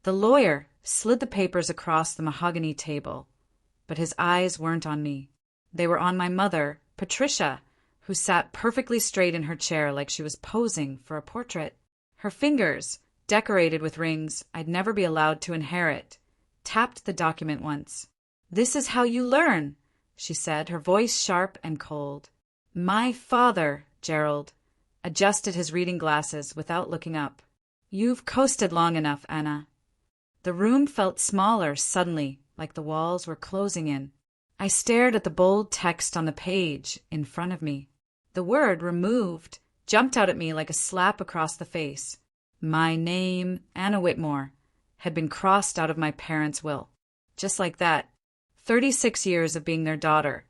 The lawyer slid the papers across the mahogany table, but his eyes weren't on me. They were on my mother, Patricia, who sat perfectly straight in her chair like she was posing for a portrait. Her fingers, decorated with rings I'd never be allowed to inherit, tapped the document once. "This is how you learn," she said, her voice sharp and cold. My father, Gerald, adjusted his reading glasses without looking up. "You've coasted long enough, Anna." The room felt smaller suddenly, like the walls were closing in. I stared at the bold text on the page in front of me. The word "removed" jumped out at me like a slap across the face. My name, Anna Whitmore, had been crossed out of my parents' will. Just like that. 36 years of being their daughter,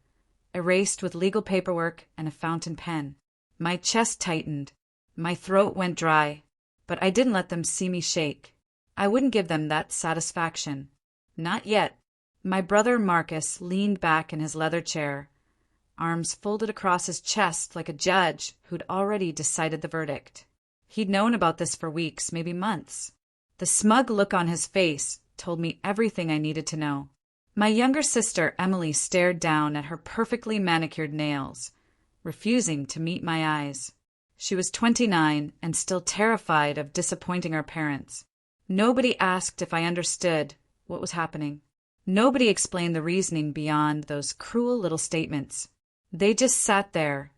erased with legal paperwork and a fountain pen. My chest tightened. My throat went dry. But I didn't let them see me shake. I wouldn't give them that satisfaction. Not yet. My brother Marcus leaned back in his leather chair, arms folded across his chest like a judge who'd already decided the verdict. He'd known about this for weeks, maybe months. The smug look on his face told me everything I needed to know. My younger sister, Emily, stared down at her perfectly manicured nails, refusing to meet my eyes. She was 29 and still terrified of disappointing our parents. Nobody asked if I understood what was happening. Nobody explained the reasoning beyond those cruel little statements. They just sat there,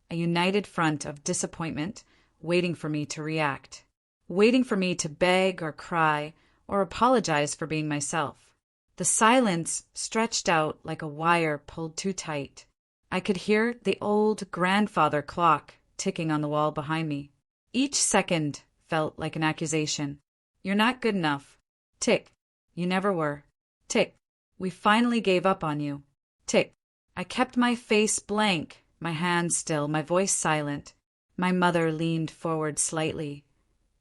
a united front of disappointment, waiting for me to react, waiting for me to beg or cry or apologize for being myself. The silence stretched out like a wire pulled too tight. I could hear the old grandfather clock ticking on the wall behind me. Each second felt like an accusation. "You're not good enough." Tick. "You never were." Tick. "We finally gave up on you." Tick. I kept my face blank, my hands still, my voice silent. My mother leaned forward slightly,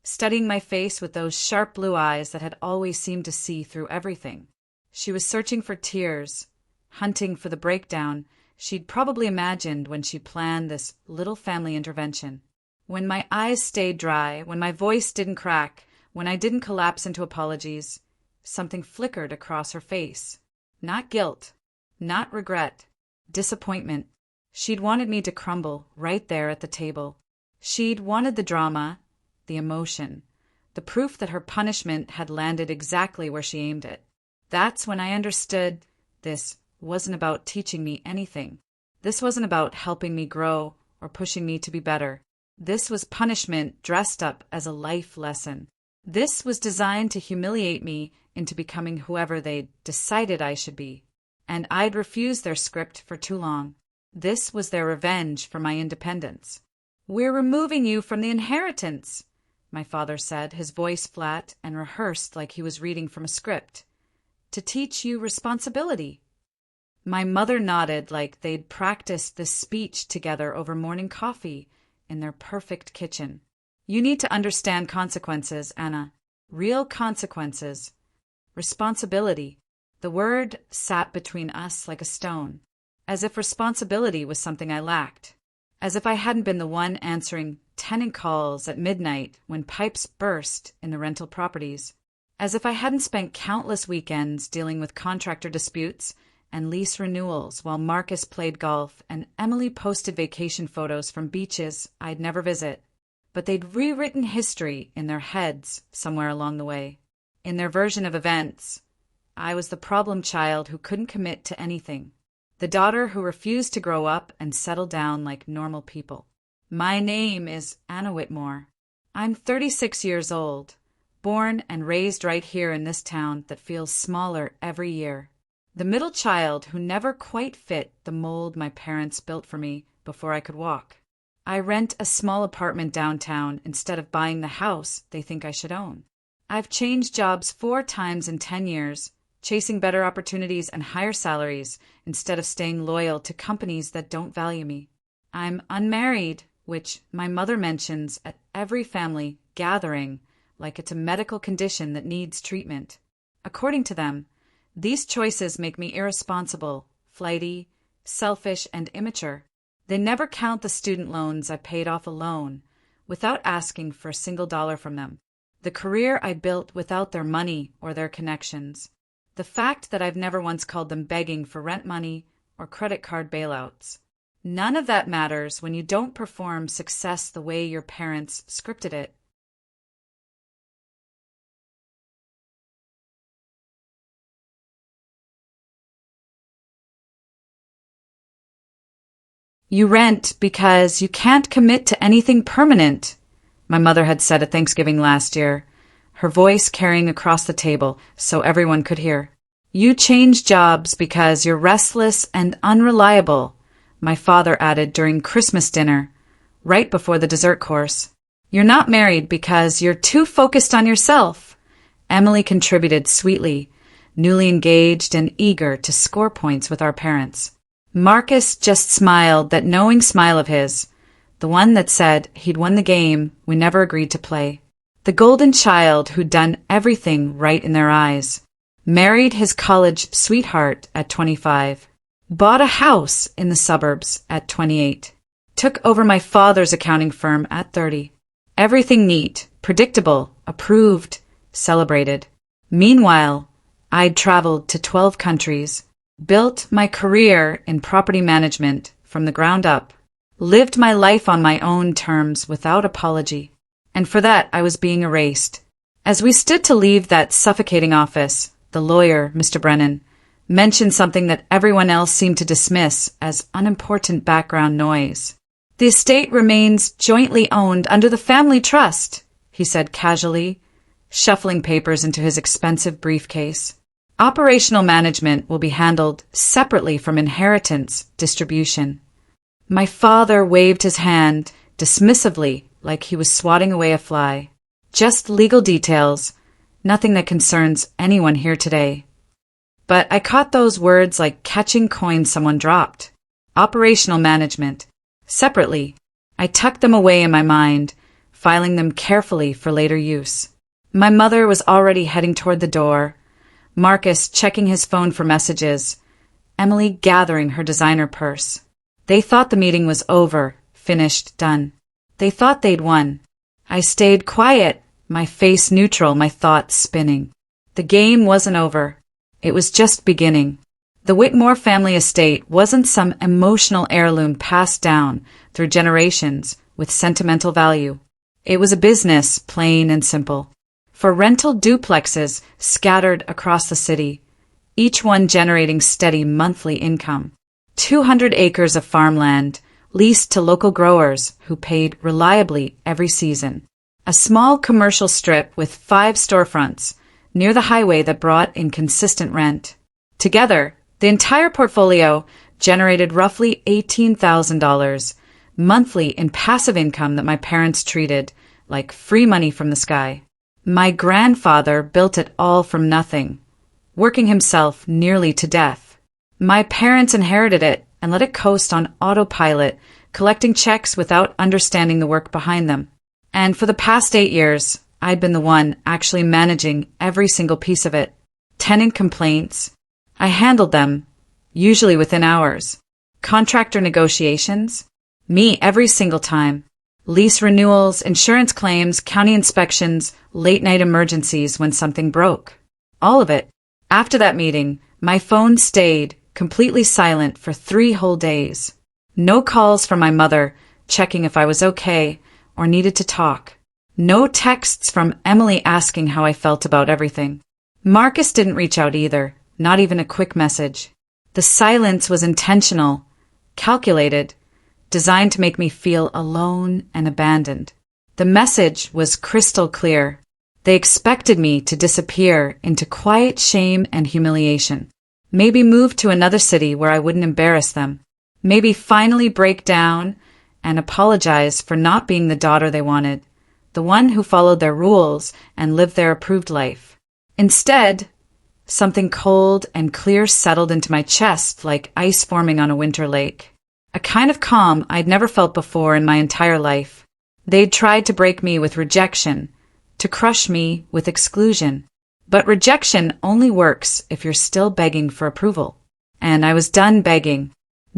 studying my face with those sharp blue eyes that had always seemed to see through everything. She was searching for tears, hunting for the breakdown she'd probably imagined when she planned this little family intervention. When my eyes stayed dry, when my voice didn't crack, when I didn't collapse into apologies, something flickered across her face. Not guilt, not regret, disappointment. She'd wanted me to crumble right there at the table. She'd wanted the drama, the emotion, the proof that her punishment had landed exactly where she aimed it. That's when I understood this wasn't about teaching me anything. This wasn't about helping me grow or pushing me to be better. This was punishment dressed up as a life lesson. This was designed to humiliate me into becoming whoever they'd decided I should be. And I'd refused their script for too long. This was their revenge for my independence. "We're removing you from the inheritance," my father said, his voice flat and rehearsed like he was reading from a script, "to teach you responsibility." My mother nodded like they'd practiced this speech together over morning coffee in their perfect kitchen. "You need to understand consequences, Anna. Real consequences. Responsibility." The word sat between us like a stone, as if responsibility was something I lacked, as if I hadn't been the one answering tenant calls at midnight when pipes burst in the rental properties, as if I hadn't spent countless weekends dealing with contractor disputes and lease renewals while Marcus played golf and Emily posted vacation photos from beaches I'd never visit. But they'd rewritten history in their heads somewhere along the way. In their version of events, I was the problem child who couldn't commit to anything, the daughter who refused to grow up and settle down like normal people. My name is Anna Whitmore. I'm 36 years old, born and raised right here in this town that feels smaller every year. The middle child who never quite fit the mold my parents built for me before I could walk. I rent a small apartment downtown instead of buying the house they think I should own. I've changed jobs 4 times in 10 years, chasing better opportunities and higher salaries instead of staying loyal to companies that don't value me. I'm unmarried, which my mother mentions at every family gathering like it's a medical condition that needs treatment. According to them, these choices make me irresponsible, flighty, selfish, and immature. They never count the student loans I paid off alone without asking for a single dollar from them. The career I built without their money or their connections. The fact that I've never once called them begging for rent money or credit card bailouts. None of that matters when you don't perform success the way your parents scripted it. You rent because you can't commit to anything permanent, my mother had said at Thanksgiving last year, her voice carrying across the table so everyone could hear. You change jobs because you're restless and unreliable, my father added during Christmas dinner, right before the dessert course. You're not married because you're too focused on yourself, Emily contributed sweetly, newly engaged and eager to score points with our parents. Marcus just smiled that knowing smile of his, the one that said he'd won the game we never agreed to play. The golden child who'd done everything right in their eyes. Married his college sweetheart at 25. Bought a house in the suburbs at 28. Took over my father's accounting firm at 30. Everything neat, predictable, approved, celebrated. Meanwhile, I'd traveled to 12 countries. Built my career in property management from the ground up, lived my life on my own terms without apology, and for that I was being erased. As we stood to leave that suffocating office, the lawyer, Mr. Brennan, mentioned something that everyone else seemed to dismiss as unimportant background noise. The estate remains jointly owned under the family trust, he said casually, shuffling papers into his expensive briefcase. Operational management will be handled separately from inheritance distribution. My father waved his hand dismissively like he was swatting away a fly. Just legal details, nothing that concerns anyone here today. But I caught those words like catching coins someone dropped. Operational management. Separately, I tucked them away in my mind, filing them carefully for later use. My mother was already heading toward the door, Marcus checking his phone for messages, Emily gathering her designer purse. They thought the meeting was over, finished, done. They thought they'd won. I stayed quiet, my face neutral, my thoughts spinning. The game wasn't over. It was just beginning. The Whitmore family estate wasn't some emotional heirloom passed down through generations with sentimental value. It was a business, plain and simple. For rental duplexes scattered across the city, each one generating steady monthly income. 200 acres of farmland leased to local growers who paid reliably every season. A small commercial strip with 5 storefronts near the highway that brought in consistent rent. Together, the entire portfolio generated roughly $18,000 monthly in passive income that my parents treated like free money from the sky. My grandfather built it all from nothing, working himself nearly to death. My parents inherited it and let it coast on autopilot, collecting checks without understanding the work behind them. And for the past 8 years, I'd been the one actually managing every single piece of it. Tenant complaints, I handled them, usually within hours. Contractor negotiations, me every single time. Lease renewals, insurance claims, county inspections, late-night emergencies when something broke. All of it. After that meeting, my phone stayed completely silent for 3 whole days. No calls from my mother checking if I was okay or needed to talk. No texts from Emily asking how I felt about everything. Marcus didn't reach out either, not even a quick message. The silence was intentional, calculated, designed to make me feel alone and abandoned. The message was crystal clear. They expected me to disappear into quiet shame and humiliation. Maybe move to another city where I wouldn't embarrass them. Maybe finally break down and apologize for not being the daughter they wanted, the one who followed their rules and lived their approved life. Instead, something cold and clear settled into my chest like ice forming on a winter lake. A kind of calm I'd never felt before in my entire life. They'd tried to break me with rejection, to crush me with exclusion. But rejection only works if you're still begging for approval. And I was done begging,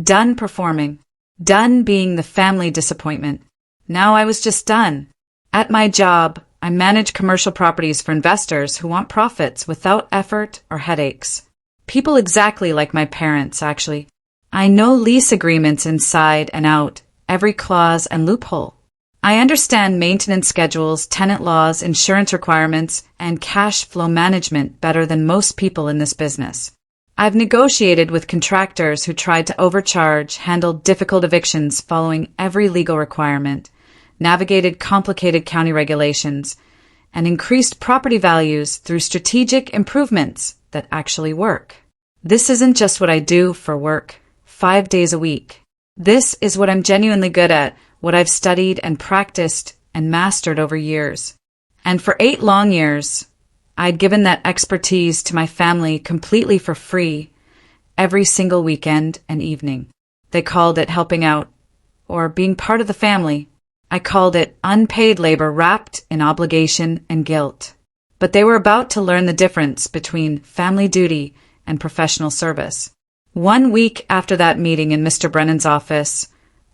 done performing, done being the family disappointment. Now I was just done. At my job, I manage commercial properties for investors who want profits without effort or headaches. People exactly like my parents, actually. I know lease agreements inside and out, every clause and loophole. I understand maintenance schedules, tenant laws, insurance requirements, and cash flow management better than most people in this business. I've negotiated with contractors who tried to overcharge, handled difficult evictions following every legal requirement, navigated complicated county regulations, and increased property values through strategic improvements that actually work. This isn't just what I do for work, 5 days a week. This is what I'm genuinely good at, what I've studied and practiced and mastered over years. And for 8 long years, I'd given that expertise to my family completely for free, every single weekend and evening. They called it helping out, or being part of the family. I called it unpaid labor wrapped in obligation and guilt. But they were about to learn the difference between family duty and professional service. 1 week after that meeting in Mr. Brennan's office,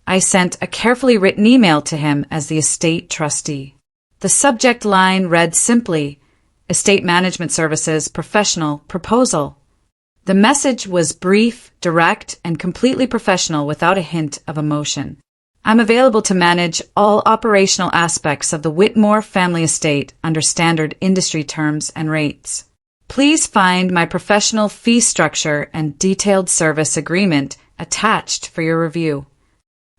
I sent a carefully written email to him as the estate trustee. The subject line read simply, Estate Management Services Professional Proposal. The message was brief, direct, and completely professional without a hint of emotion. I'm available to manage all operational aspects of the Whitmore family estate under standard industry terms and rates. Please find my professional fee structure and detailed service agreement attached for your review.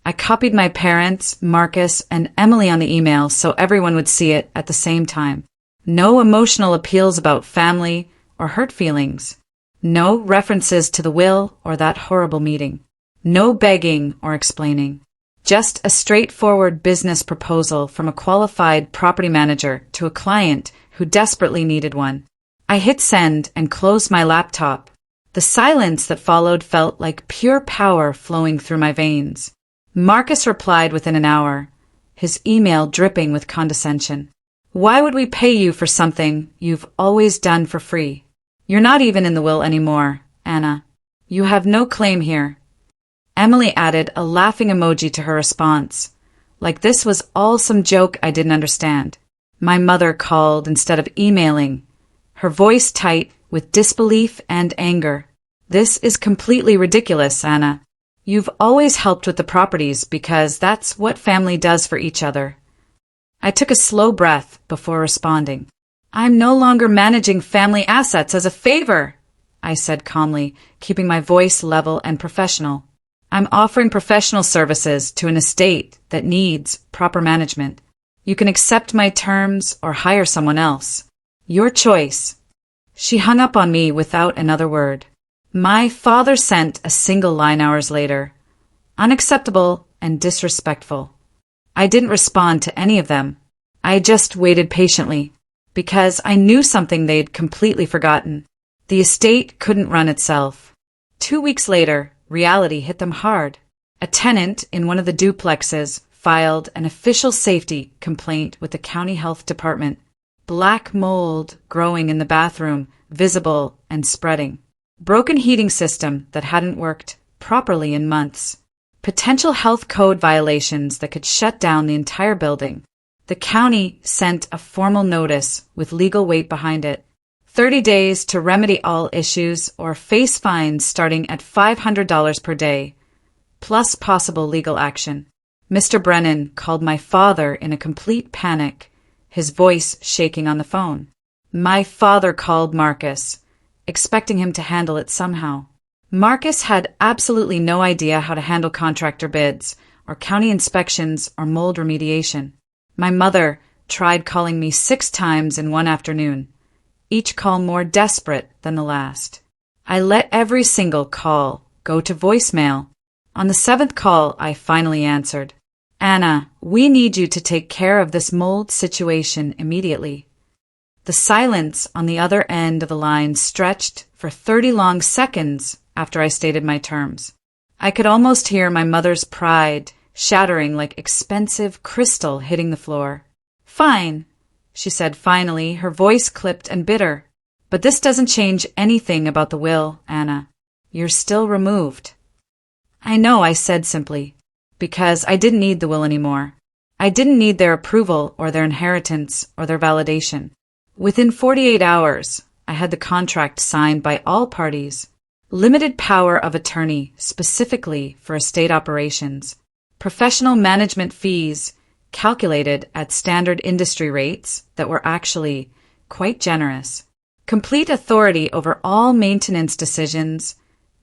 I copied my parents, Marcus, and Emily on the email so everyone would see it at the same time. No emotional appeals about family or hurt feelings. No references to the will or that horrible meeting. No begging or explaining. Just a straightforward business proposal from a qualified property manager to a client who desperately needed one. I hit send and closed my laptop. The silence that followed felt like pure power flowing through my veins. Marcus replied within an hour, his email dripping with condescension. Why would we pay you for something you've always done for free? You're not even in the will anymore, Anna. You have no claim here. Emily added a laughing emoji to her response, like this was all some joke I didn't understand. My mother called instead of emailing, her voice tight with disbelief and anger. This is completely ridiculous, Anna. You've always helped with the properties because that's what family does for each other. I took a slow breath before responding. I'm no longer managing family assets as a favor, I said calmly, keeping my voice level and professional. I'm offering professional services to an estate that needs proper management. You can accept my terms or hire someone else. Your choice. She hung up on me without another word. My father sent a single line hours later. Unacceptable and disrespectful. I didn't respond to any of them. I just waited patiently, because I knew something they'd completely forgotten. The estate couldn't run itself. 2 weeks later, reality hit them hard. A tenant in one of the duplexes filed an official safety complaint with the county health department. Black mold growing in the bathroom, visible and spreading. Broken heating system that hadn't worked properly in months. Potential health code violations that could shut down the entire building. The county sent a formal notice with legal weight behind it. 30 days to remedy all issues or face fines starting at $500 per day, plus possible legal action. Mr. Brennan called my father in a complete panic, his voice shaking on the phone. My father called Marcus, expecting him to handle it somehow. Marcus had absolutely no idea how to handle contractor bids, or county inspections, or mold remediation. My mother tried calling me 6 times in one afternoon, each call more desperate than the last. I let every single call go to voicemail. On the 7th call, I finally answered. Anna, we need you to take care of this mold situation immediately. The silence on the other end of the line stretched for 30 long seconds after I stated my terms. I could almost hear my mother's pride shattering like expensive crystal hitting the floor. Fine, she said finally, her voice clipped and bitter. But this doesn't change anything about the will, Anna. You're still removed. I know, I said simply, because I didn't need the will anymore. I didn't need their approval or their inheritance or their validation. Within 48 hours, I had the contract signed by all parties. Limited power of attorney specifically for estate operations. Professional management fees calculated at standard industry rates that were actually quite generous. Complete authority over all maintenance decisions,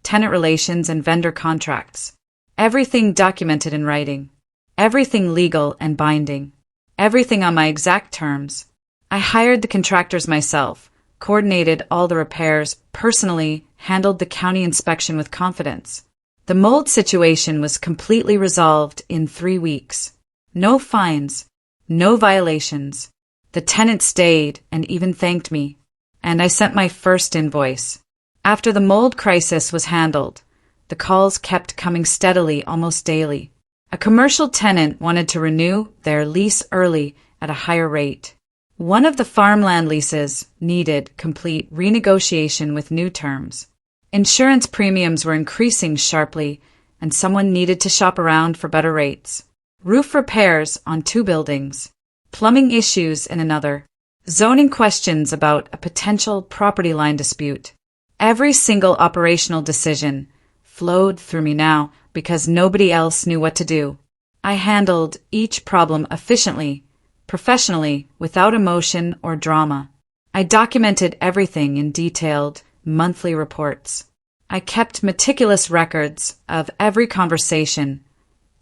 tenant relations, and vendor contracts. Everything documented in writing. Everything legal and binding. Everything on my exact terms. I hired the contractors myself, coordinated all the repairs, personally handled the county inspection with confidence. The mold situation was completely resolved in 3 weeks. No fines, no violations. The tenant stayed and even thanked me. And I sent my first invoice. After the mold crisis was handled, the calls kept coming steadily almost daily. A commercial tenant wanted to renew their lease early at a higher rate. One of the farmland leases needed complete renegotiation with new terms. Insurance premiums were increasing sharply, and someone needed to shop around for better rates. Roof repairs on 2 buildings. Plumbing issues in another. Zoning questions about a potential property line dispute. Every single operational decision flowed through me now because nobody else knew what to do. I handled each problem efficiently, professionally, without emotion or drama. I documented everything in detailed monthly reports. I kept meticulous records of every conversation,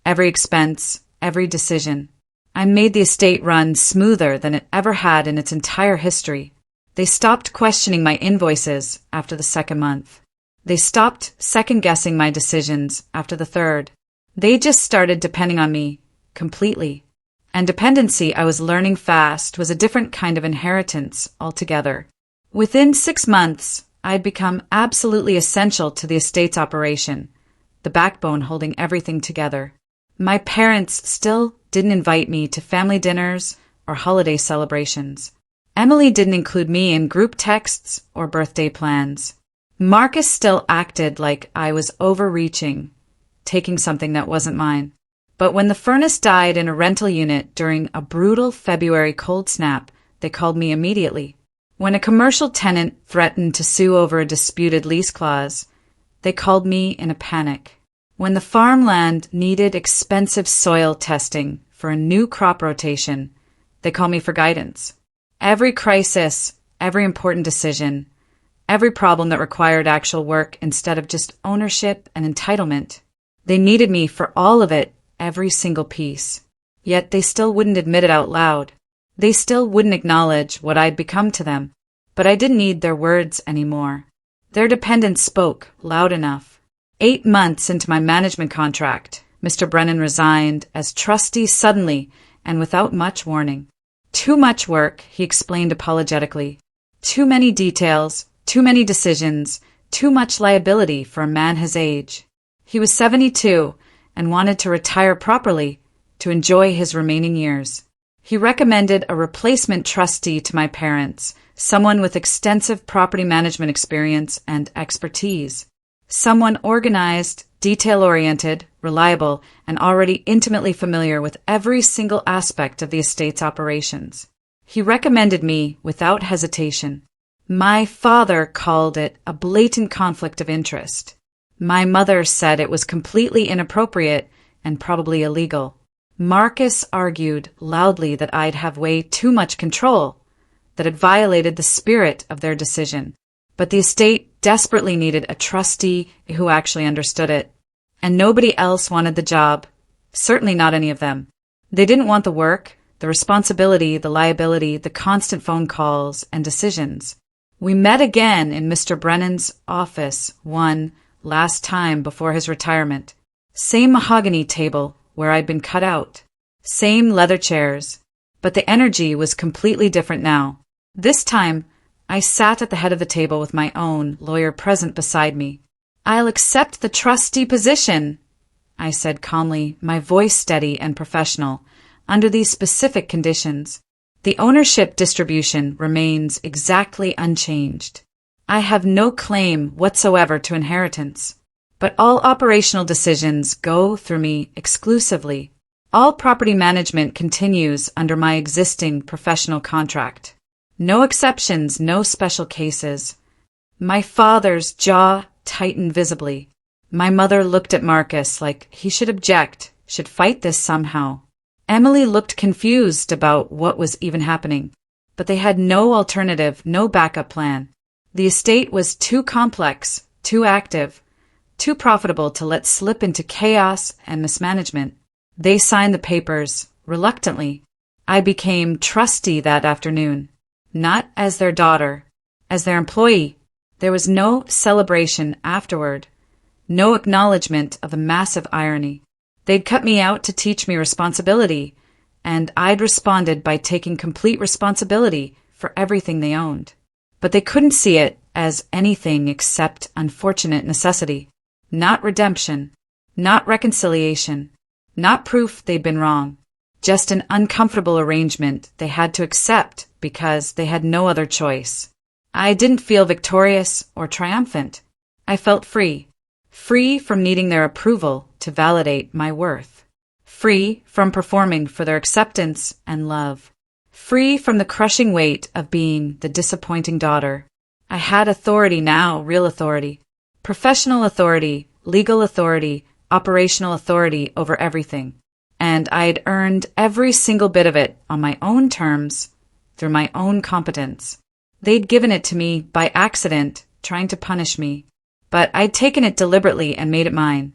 every expense, every decision. I made the estate run smoother than it ever had in its entire history. They stopped questioning my invoices after the 2nd month. They stopped second-guessing my decisions after the 3rd. They just started depending on me completely. And dependency, I was learning fast, was a different kind of inheritance altogether. Within 6 months, I'd become absolutely essential to the estate's operation, the backbone holding everything together. My parents still didn't invite me to family dinners or holiday celebrations. Emily didn't include me in group texts or birthday plans. Marcus still acted like I was overreaching, taking something that wasn't mine. But when the furnace died in a rental unit during a brutal February cold snap, they called me immediately. When a commercial tenant threatened to sue over a disputed lease clause, they called me in a panic. When the farmland needed expensive soil testing for a new crop rotation, they called me for guidance. Every crisis, every important decision, every problem that required actual work instead of just ownership and entitlement, they needed me for all of it, every single piece. Yet they still wouldn't admit it out loud. They still wouldn't acknowledge what I'd become to them. But I didn't need their words anymore. Their dependence spoke loud enough. 8 months into my management contract, Mr. Brennan resigned as trustee suddenly and without much warning. Too much work, he explained apologetically. Too many details, too many decisions, too much liability for a man his age. He was 72 and wanted to retire properly to enjoy his remaining years. He recommended a replacement trustee to my parents, someone with extensive property management experience and expertise. Someone organized, detail-oriented, reliable, and already intimately familiar with every single aspect of the estate's operations. He recommended me without hesitation. My father called it a blatant conflict of interest. My mother said it was completely inappropriate and probably illegal. Marcus argued loudly that I'd have way too much control, that it violated the spirit of their decision. But the estate desperately needed a trustee who actually understood it. And nobody else wanted the job, certainly not any of them. They didn't want the work, the responsibility, the liability, the constant phone calls and decisions. We met again in Mr. Brennan's office one last time before his retirement. Same mahogany table where I'd been cut out. Same leather chairs. But the energy was completely different now. This time, I sat at the head of the table with my own lawyer present beside me. "I'll accept the trustee position," I said calmly, my voice steady and professional, "under these specific conditions. The ownership distribution remains exactly unchanged. I have no claim whatsoever to inheritance, but all operational decisions go through me exclusively. All property management continues under my existing professional contract. No exceptions, no special cases. My father's jaw tightened visibly. My mother looked at Marcus like he should object, should fight this somehow. Emily looked confused about what was even happening, but they had no alternative, no backup plan. The estate was too complex, too active, too profitable to let slip into chaos and mismanagement. They signed the papers, reluctantly. I became trustee that afternoon, not as their daughter, as their employee. There was no celebration afterward, no acknowledgement of the massive irony. They'd cut me out to teach me responsibility, and I'd responded by taking complete responsibility for everything they owned. But they couldn't see it as anything except unfortunate necessity. Not redemption, not reconciliation, not proof they'd been wrong. Just an uncomfortable arrangement they had to accept because they had no other choice. I didn't feel victorious or triumphant. I felt free. Free from needing their approval to validate my worth. Free from performing for their acceptance and love. Free from the crushing weight of being the disappointing daughter. I had authority now, real authority. Professional authority, legal authority, operational authority over everything. And I had earned every single bit of it on my own terms, through my own competence. They'd given it to me by accident, trying to punish me. But I'd taken it deliberately and made it mine.